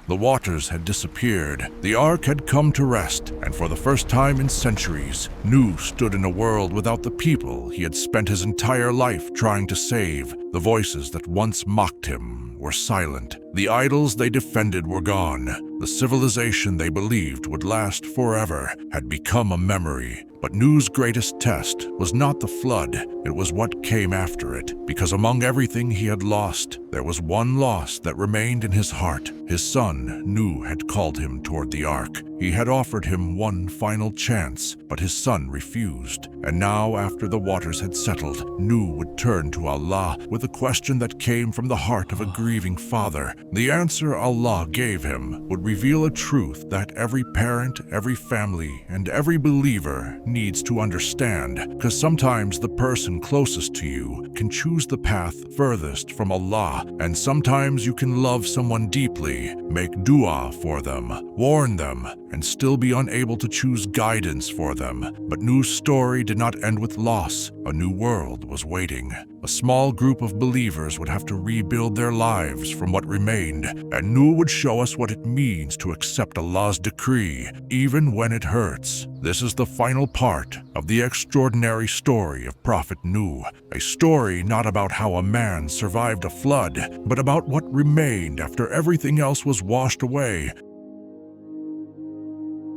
The waters had disappeared, the ark had come to rest, and for the first time in centuries, Nuh stood in a world without the people he had spent his entire life trying to save. The voices that once mocked him were silent. The idols they defended were gone. The civilization they believed would last forever had become a memory. But Nuh's greatest test was not the flood, it was what came after it. Because among everything he had lost, there was one loss that remained in his heart. His son, Nuh, had called him toward the ark. He had offered him one final chance, but his son refused. And now, after the waters had settled, Nuh would turn to Allah with a question that came from the heart of a grieving father. The answer Allah gave him would reveal a truth that every parent, every family, and every believer needs to understand, because sometimes the person closest to you can choose the path furthest from Allah, and sometimes you can love someone deeply, make dua for them, warn them, and still be unable to choose guidance for them. But Nuh's story did not end with loss. A new world was waiting. A small group of believers would have to rebuild their lives from what remained, and Nuh would show us what it means to accept Allah's decree, even when it hurts. This is the final part of the extraordinary story of Prophet Nuh, a story not about how a man survived a flood, but about what remained after everything else was washed away.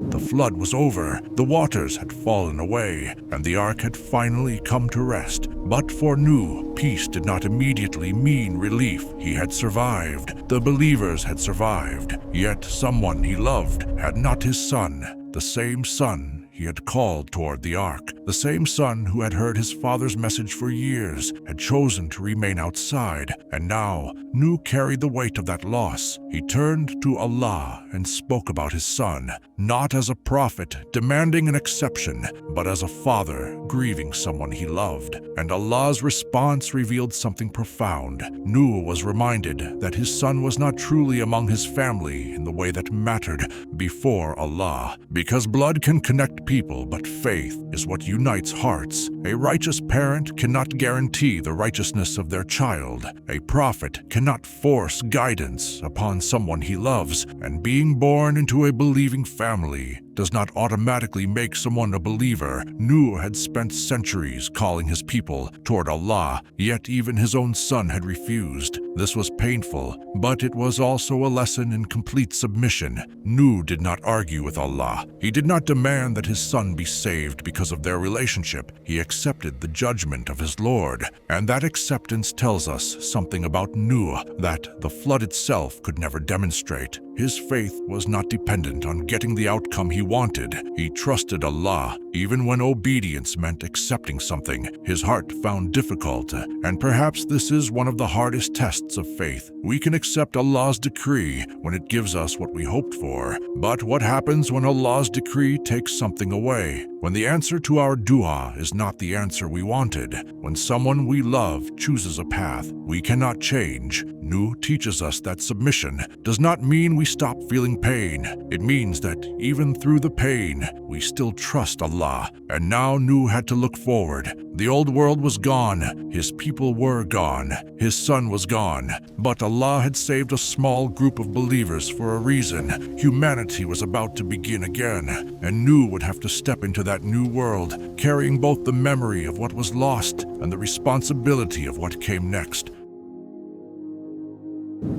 The flood was over, the waters had fallen away, and the ark had finally come to rest. But for Nuh, peace did not immediately mean relief. He had survived. The believers had survived. Yet someone he loved had not his son, the same son he had called toward the ark. The same son who had heard his father's message for years had chosen to remain outside, and now Nuh carried the weight of that loss. He turned to Allah and spoke about his son, not as a prophet demanding an exception, but as a father grieving someone he loved. And Allah's response revealed something profound. Nuh was reminded that his son was not truly among his family in the way that mattered before Allah. Because blood can connect people, but faith is what unites hearts. A righteous parent cannot guarantee the righteousness of their child. A prophet cannot force guidance upon someone he loves, and being born into a believing family does not automatically make someone a believer. Nuh had spent centuries calling his people toward Allah, yet even his own son had refused. This was painful, but it was also a lesson in complete submission. Nuh did not argue with Allah. He did not demand that his son be saved because of their relationship. He accepted the judgment of his Lord, and that acceptance tells us something about Nuh that the flood itself could never demonstrate. His faith was not dependent on getting the outcome he wanted. He trusted Allah, even when obedience meant accepting something his heart found difficult. And perhaps this is one of the hardest tests of faith. We can accept Allah's decree when it gives us what we hoped for. But what happens when Allah's decree takes something away? When the answer to our dua is not the answer we wanted? When someone we love chooses a path we cannot change? Nuh teaches us that submission does not mean we stop feeling pain. It means that even through the pain, we still trust Allah. And now Nuh had to look forward. The old world was gone. His people were gone. His son was gone. But Allah had saved a small group of believers for a reason. Humanity was about to begin again, and Nuh would have to step into that new world, carrying both the memory of what was lost and the responsibility of what came next.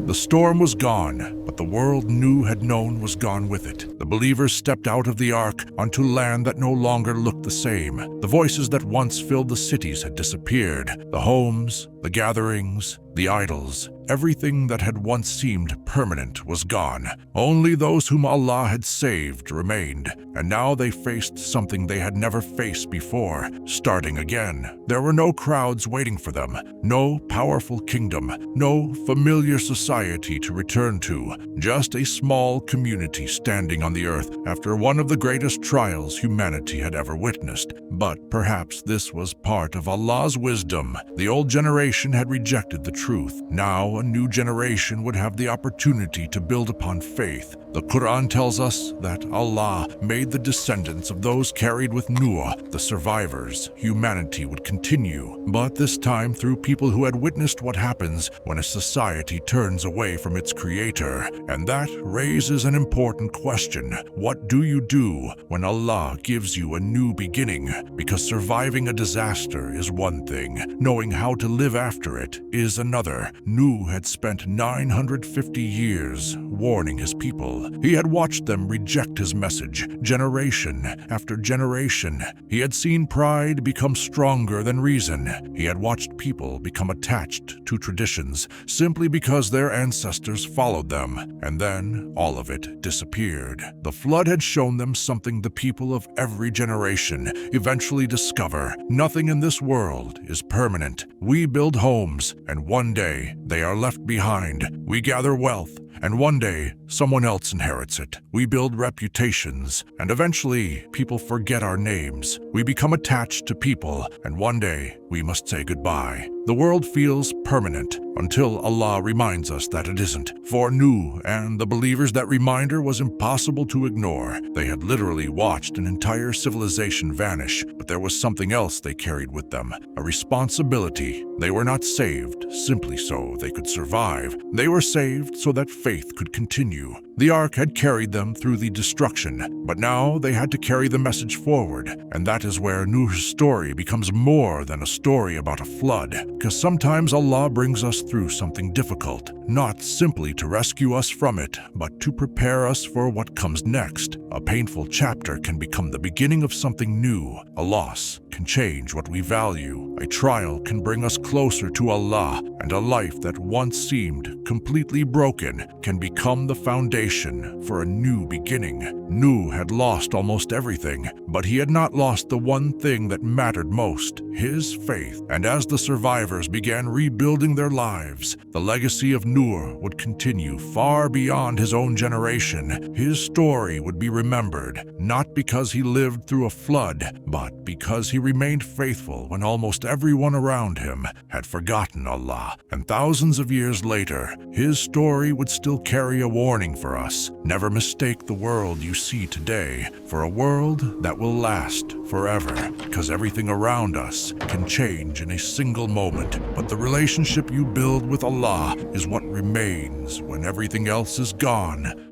The storm was gone, but the world Nuh had known was gone with it. The believers stepped out of the ark onto land that no longer looked the same. The voices that once filled the cities had disappeared. The homes, the gatherings, the idols, everything that had once seemed permanent was gone. Only those whom Allah had saved remained, and now they faced something they had never faced before, starting again. There were no crowds waiting for them, no powerful kingdom, no familiar society to return to, just a small community standing on the earth after one of the greatest trials humanity had ever witnessed. But perhaps this was part of Allah's wisdom. The old generation had rejected the truth. Now a new generation would have the opportunity to build upon faith. The Quran tells us that Allah made the descendants of those carried with Nuh, the survivors. Humanity would continue, but this time through people who had witnessed what happens when a society turns away from its creator. And that raises an important question. What do you do when Allah gives you a new beginning? Because surviving a disaster is one thing, knowing how to live after it is another. Nuh had spent 950 years warning his people. He had watched them reject his message, generation after generation. He had seen pride become stronger than reason. He had watched people become attached to traditions simply because their ancestors followed them. And then all of it disappeared. The flood had shown them something the people of every generation eventually discover. Nothing in this world is permanent. We build homes, and one day they are left behind. We gather wealth, and one day someone else inherits it. We build reputations, and eventually people forget our names. We become attached to people, and one day we must say goodbye. The world feels permanent until Allah reminds us that it isn't. For Nuh and the believers, that reminder was impossible to ignore. They had literally watched an entire civilization vanish, but there was something else they carried with them, a responsibility. They were not saved simply so they could survive. They were saved so that faith could continue. The ark had carried them through the destruction, but now they had to carry the message forward. And that is where Nuh's story becomes more than a story about a flood. Because sometimes Allah brings us through something difficult, not simply to rescue us from it, but to prepare us for what comes next. A painful chapter can become the beginning of something new. A loss can change what we value. A trial can bring us closer to Allah, and a life that once seemed completely broken can become the foundation for a new beginning. Nuh had lost almost everything, but he had not lost the one thing that mattered most, his faith. And as the survivors began rebuilding their lives, the legacy of Nuh would continue far beyond his own generation. His story would be remembered, not because he lived through a flood, but because he remained faithful when almost everyone around him had forgotten Allah. And thousands of years later, his story would still carry a warning for us. Never mistake the world you see today for a world that will last forever, because everything around us can change in a single moment, but the relationship you build with Allah is what remains when everything else is gone.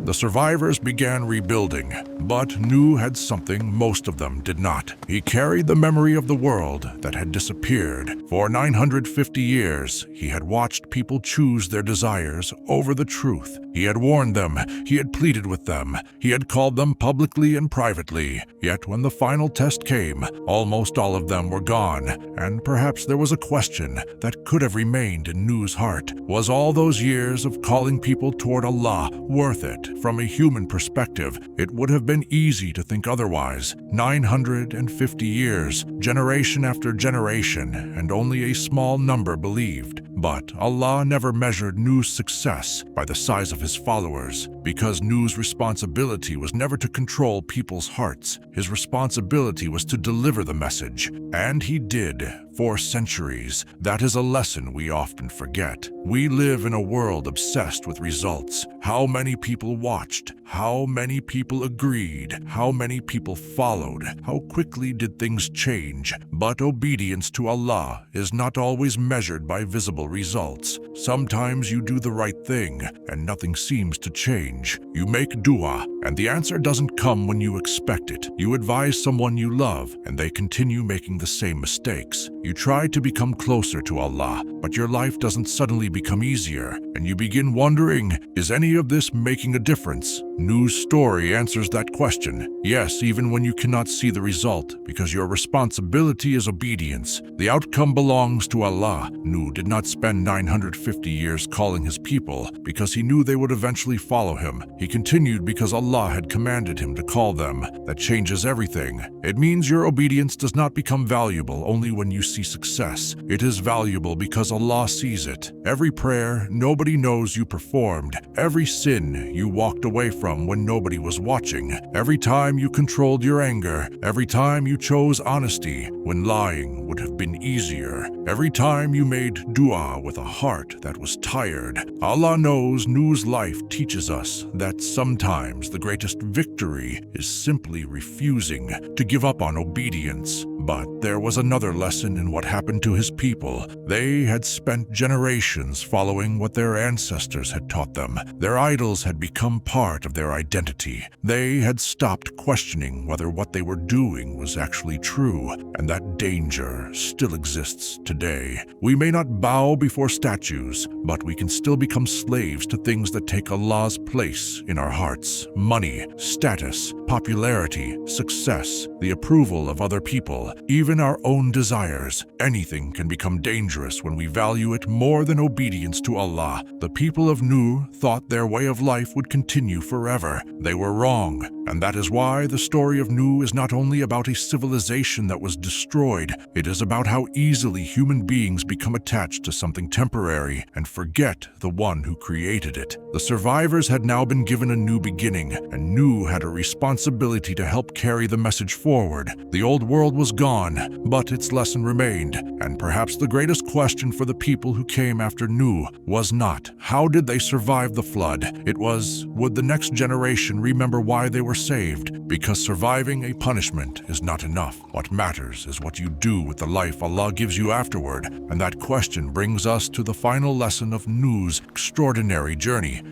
The survivors began rebuilding, but Nuh had something most of them did not. He carried the memory of the world that had disappeared. For 950 years, he had watched people choose their desires over the truth. He had warned them, he had pleaded with them, he had called them publicly and privately. Yet when the final test came, almost all of them were gone, and perhaps there was a question that could have remained in Nuh's heart. Was all those years of calling people toward Allah worth it? From a human perspective, it would have been easy to think otherwise. 950 years, generation after generation, and only a small number believed. But Allah never measured Nuh's success by the size of his followers, because Nuh's responsibility was never to control people's hearts. His responsibility was to deliver the message, and he did. For centuries. That is a lesson we often forget. We live in a world obsessed with results. How many people watched? How many people agreed? How many people followed? How quickly did things change? But obedience to Allah is not always measured by visible results. Sometimes you do the right thing and nothing seems to change. You make dua and the answer doesn't come when you expect it. You advise someone you love and they continue making the same mistakes. You try to become closer to Allah, but your life doesn't suddenly become easier, and you begin wondering, is any of this making a difference? Nuh's story answers that question. Yes, even when you cannot see the result, because your responsibility is obedience. The outcome belongs to Allah. Nuh did not spend 950 years calling his people because he knew they would eventually follow him. He continued because Allah had commanded him to call them. That changes everything. It means your obedience does not become valuable only when you see success. It is valuable because Allah sees it. Every prayer nobody knows you performed, every sin you walked away from when nobody was watching, every time you controlled your anger, every time you chose honesty when lying would have been easier, every time you made dua with a heart that was tired. Allah knows Nuh's life teaches us that sometimes the greatest victory is simply refusing to give up on obedience. But there was another lesson in what happened to his people. They had spent generations following what their ancestors had taught them. Their idols had become part of their identity. They had stopped questioning whether what they were doing was actually true, and that danger still exists today. We may not bow before statues, but we can still become slaves to things that take Allah's place in our hearts. Money, status, popularity, success, the approval of other people, even our own desires. Anything can become dangerous when we value it more than obedience to Allah. The people of Nuh thought their way of life would continue forever. They were wrong, and that is why the story of Nuh is not only about a civilization that was destroyed, it is about how easily human beings become attached to something temporary and forget the one who created it. The survivors had now been given a new beginning, and Nuh had a responsibility to help carry the message forward. The old world was gone, but its lesson remained, and perhaps the greatest question for the people who came after Nuh was not, how did they survive the flood? It was, would the next generation remember why they were saved? Because surviving a punishment is not enough. What matters is what you do with the life Allah gives you afterward, and that question brings us to the final lesson of Nuh's extraordinary journey.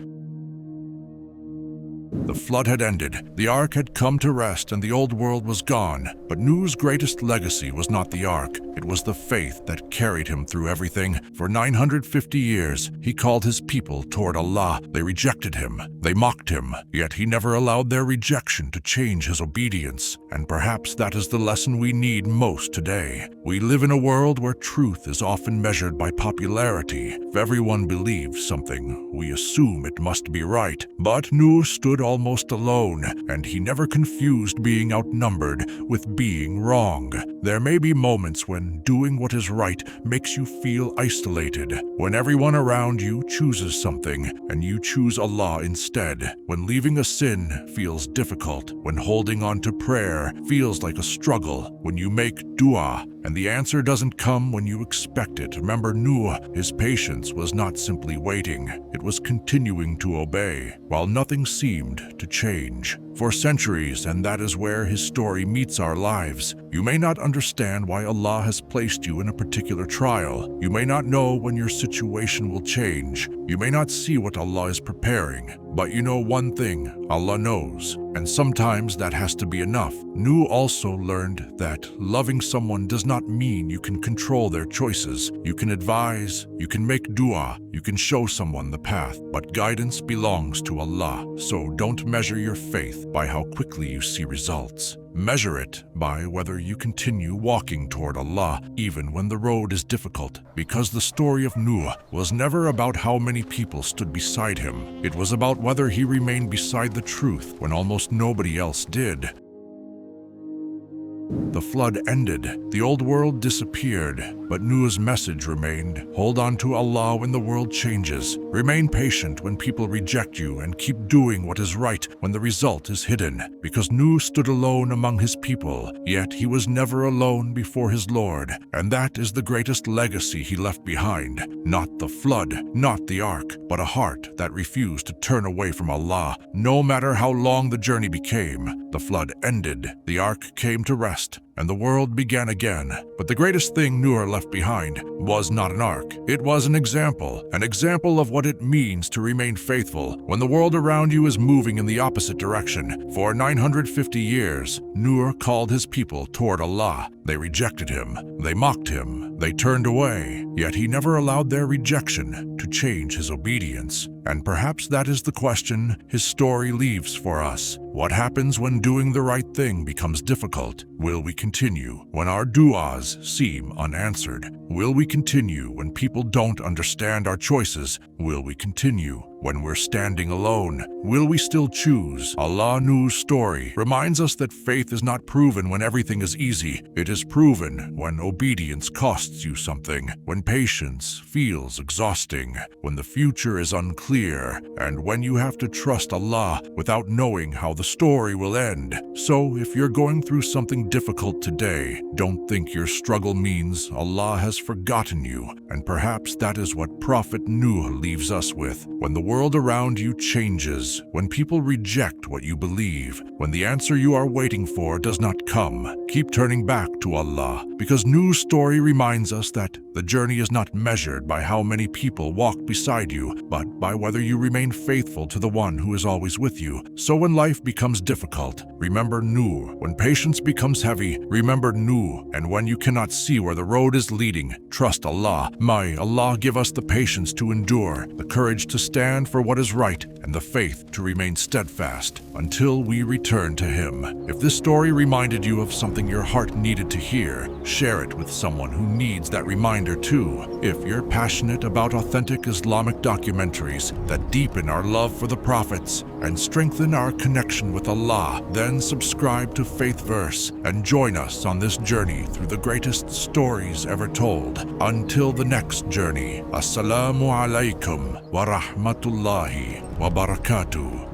The flood had ended, the ark had come to rest, and the old world was gone. But Nuh's greatest legacy was not the ark. It was the faith that carried him through everything. For 950 years, he called his people toward Allah. They rejected him. They mocked him. Yet he never allowed their rejection to change his obedience. And perhaps that is the lesson we need most today. We live in a world where truth is often measured by popularity. If everyone believes something, we assume it must be right. But Nuh stood almost alone, and he never confused being outnumbered with being wrong. There may be moments when doing what is right makes you feel isolated, when everyone around you chooses something and you choose Allah instead, when leaving a sin feels difficult, when holding on to prayer feels like a struggle, when you make dua and the answer doesn't come when you expect it. Remember Nuh, his patience was not simply waiting, it was continuing to obey, while nothing seemed to change. For centuries, and that is where his story meets our lives. You may not understand why Allah has placed you in a particular trial. You may not know when your situation will change. You may not see what Allah is preparing. But you know one thing, Allah knows, and sometimes that has to be enough. Nuh also learned that loving someone does not mean you can control their choices. You can advise, you can make dua, you can show someone the path, but guidance belongs to Allah. So don't measure your faith by how quickly you see results. Measure it by whether you continue walking toward Allah even when the road is difficult, because the story of Nuh was never about how many people stood beside him. It was about whether he remained beside the truth when almost nobody else did. The flood ended, the old world disappeared, but Nuh's message remained. Hold on to Allah when the world changes. Remain patient when people reject you, and keep doing what is right when the result is hidden. Because Nuh stood alone among his people, yet he was never alone before his Lord. And that is the greatest legacy he left behind. Not the flood, not the ark, but a heart that refused to turn away from Allah, no matter how long the journey became. The flood ended, the ark came to rest, and the world began again. But the greatest thing Nuh left behind was not an ark. It was an example of what it means to remain faithful when the world around you is moving in the opposite direction. For 950 years, Nuh called his people toward Allah. They rejected him, they mocked him, they turned away, yet he never allowed their rejection to change his obedience. And perhaps that is the question his story leaves for us. What happens when doing the right thing becomes difficult? Will we continue when our du'as seem unanswered? Will we continue when people don't understand our choices? Will we continue when we're standing alone? Will we still choose? Allah Nuh's story reminds us that faith is not proven when everything is easy. It is proven when obedience costs you something, when patience feels exhausting, when the future is unclear, and when you have to trust Allah without knowing how the story will end. So, if you're going through something difficult today, don't think your struggle means Allah has forgotten you. And perhaps that is what Prophet Nuh leaves us with. When the world around you changes, when people reject what you believe, when the answer you are waiting for does not come, keep turning back to Allah, because Nuh's story reminds us that the journey is not measured by how many people walk beside you, but by whether you remain faithful to the one who is always with you. So when life becomes difficult, remember Nuh. When patience becomes heavy, remember Nuh. And when you cannot see where the road is leading, trust Allah. May Allah give us the patience to endure, the courage to stand for what is right, and the faith to remain steadfast until we return to Him. If this story reminded you of something your heart needed to hear, share it with someone who needs that reminder too. If you're passionate about authentic Islamic documentaries that deepen our love for the prophets and strengthen our connection with Allah, then subscribe to Faithverse and join us on this journey through the greatest stories ever told. Until the next journey, Assalamu alaikum wa rahmatullahi wa barakatuh.